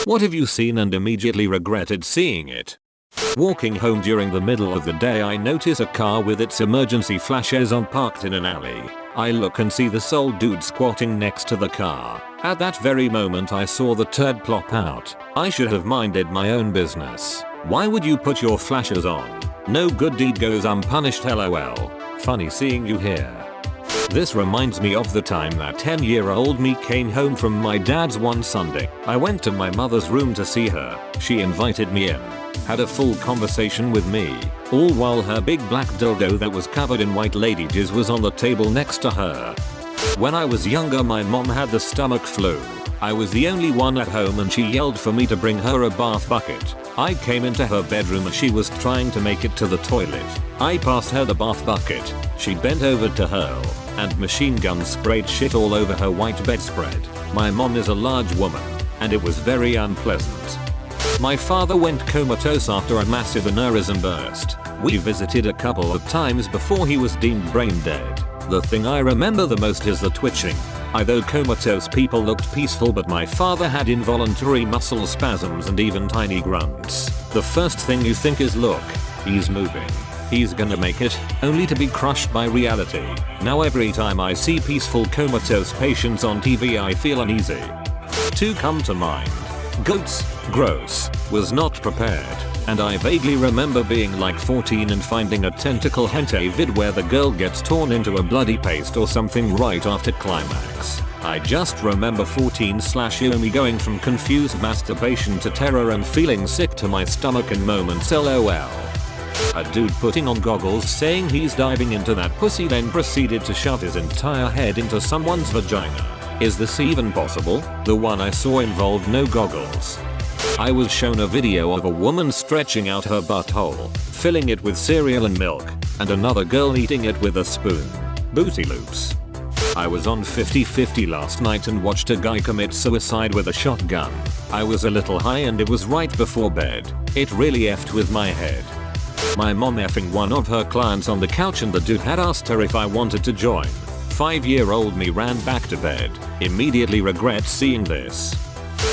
What have you seen and immediately regretted seeing it? Walking home during the middle of the day, I notice a car with its emergency flashes on parked in an alley. I look and see this old dude squatting next to the car. At that very moment I saw the turd plop out. I should have minded my own business. Why would you put your flashes on? No good deed goes unpunished, lol. Funny seeing you here. This reminds me of the time that 10-year-old me came home from my dad's one Sunday. I went to my mother's room to see her. She invited me in, had a full conversation with me, all while her big black dildo that was covered in white lady jizz was on the table next to her. When I was younger, my mom had the stomach flu. I was the only one at home and she yelled for me to bring her a bath bucket. I came into her bedroom as she was trying to make it to the toilet. I passed her the bath bucket. She bent over to hurl, and machine gun sprayed shit all over her white bedspread. My mom is a large woman, and it was very unpleasant. My father went comatose after a massive aneurysm burst. We visited a couple of times before he was deemed brain dead. The thing I remember the most is the twitching. Although comatose people looked peaceful, but my father had involuntary muscle spasms and even tiny grunts. The first thing you think is, look, he's moving. He's gonna make it, only to be crushed by reality. Now every time I see peaceful comatose patients on TV I feel uneasy. Two come to mind. Goats, gross, was not prepared, and I vaguely remember being like 14 and finding a tentacle hentai vid where the girl gets torn into a bloody paste or something right after climax. I just remember 14/Yomi going from confused masturbation to terror and feeling sick to my stomach in moments, lol. A dude putting on goggles saying he's diving into that pussy, then proceeded to shove his entire head into someone's vagina. Is this even possible? The one I saw involved no goggles. I was shown a video of a woman stretching out her butthole, filling it with cereal and milk, and another girl eating it with a spoon. Booty loops. I was on 50/50 last night and watched a guy commit suicide with a shotgun. I was a little high and it was right before bed. It really effed with my head. My mom effing one of her clients on the couch and the dude had asked her if I wanted to join. 5-year-old me ran back to bed. Immediately regret seeing this.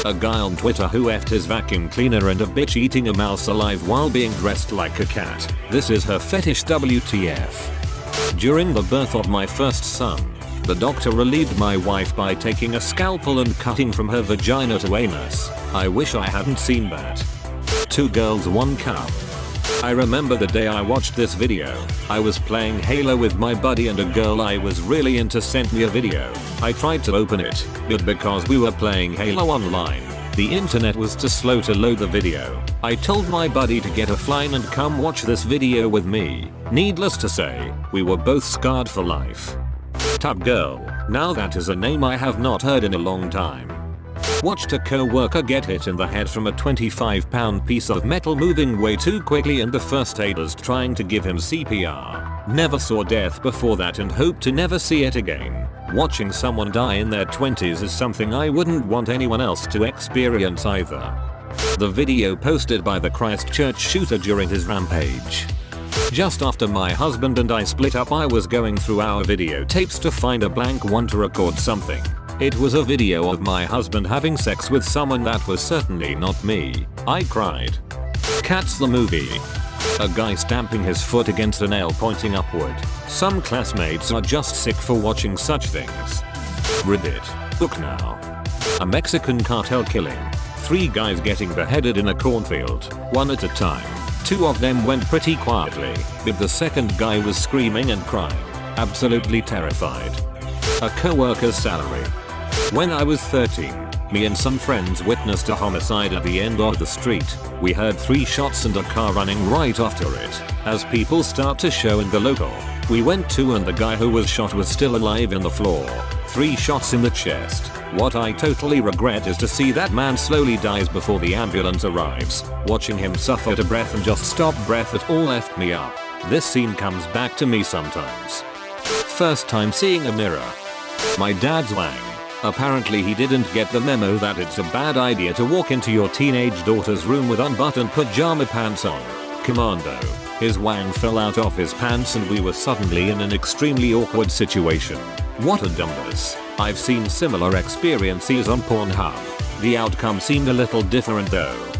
A guy on Twitter who effed his vacuum cleaner and a bitch eating a mouse alive while being dressed like a cat. This is her fetish, WTF. During the birth of my first son, the doctor relieved my wife by taking a scalpel and cutting from her vagina to anus. I wish I hadn't seen that. 2 girls, 1 cup. I remember the day I watched this video. I was playing Halo with my buddy and a girl I was really into sent me a video. I tried to open it, but because we were playing Halo online, the internet was too slow to load the video. I told my buddy to get offline and come watch this video with me. Needless to say, we were both scarred for life. Tub girl. Now that is a name I have not heard in a long time. Watched a co-worker get hit in the head from a 25-pound piece of metal moving way too quickly and the first aiders trying to give him CPR. Never saw death before that and hope to never see it again. Watching someone die in their 20s is something I wouldn't want anyone else to experience either. The video posted by the Christchurch shooter during his rampage. Just after my husband and I split up, I was going through our videotapes to find a blank one to record something. It was a video of my husband having sex with someone that was certainly not me. I cried. Cats the movie. A guy stamping his foot against a nail pointing upward. Some classmates are just sick for watching such things. Reddit. Book now. A Mexican cartel killing. 3 guys getting beheaded in a cornfield, one at a time. 2 of them went pretty quietly, but the second guy was screaming and crying. Absolutely terrified. A co-worker's salary. When I was 13, me and some friends witnessed a homicide at the end of the street. We heard 3 shots and a car running right after it. As people start to show in the local, we went to and the guy who was shot was still alive in the floor. 3 shots in the chest. What I totally regret is to see that man slowly dies before the ambulance arrives. Watching him suffer to breath and just stop breath at all effed me up. This scene comes back to me sometimes. First time seeing a mirror. My dad's wang. Apparently he didn't get the memo that it's a bad idea to walk into your teenage daughter's room with unbuttoned pajama pants on. Commando. His wang fell out of his pants and we were suddenly in an extremely awkward situation. What a dumbass. I've seen similar experiences on Pornhub. The outcome seemed a little different though.